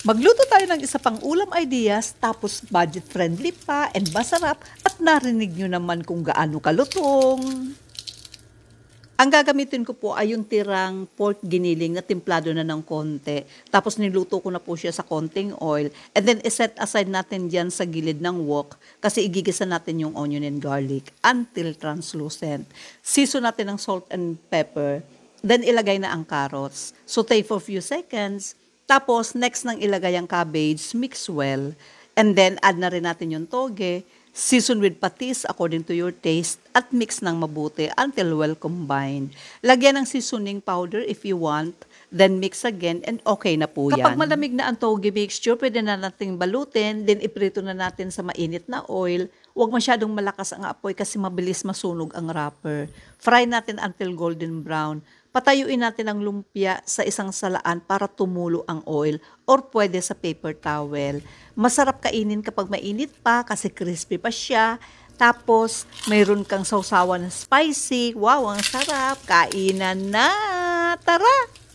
Magluto tayo ng isa pang ulam ideas, tapos budget-friendly pa and masarap at narinig nyo naman kung gaano kalutong. Ang gagamitin ko po ay yung tirang pork giniling na timplado na ng konti. Tapos niluto ko na po siya sa konting oil. And then iset aside natin dyan sa gilid ng wok kasi igigisa natin yung onion and garlic until translucent. Season natin ng salt and pepper. Then ilagay na ang carrots. Saute for a few seconds. Tapos next nang ilagay ang cabbage, mix well. And then add na rin natin yung toge. Season with patis according to your taste at mix ng mabuti until well combined. Lagyan ng seasoning powder if you want, then mix again and okay na po yan. Kapag malamig na ang toge mixture, pwede na nating balutin, then iprito na natin sa mainit na oil. Huwag masyadong malakas ang apoy kasi mabilis masunog ang wrapper. Fry natin until golden brown. Patayuin natin ang lumpia sa isang salaan para tumulo ang oil or pwede sa paper towel. Masarap kainin kapag mainit pa kasi crispy pa siya. Tapos, mayroon kang sausawan na spicy. Wow, ang sarap! Kainan na! Tara!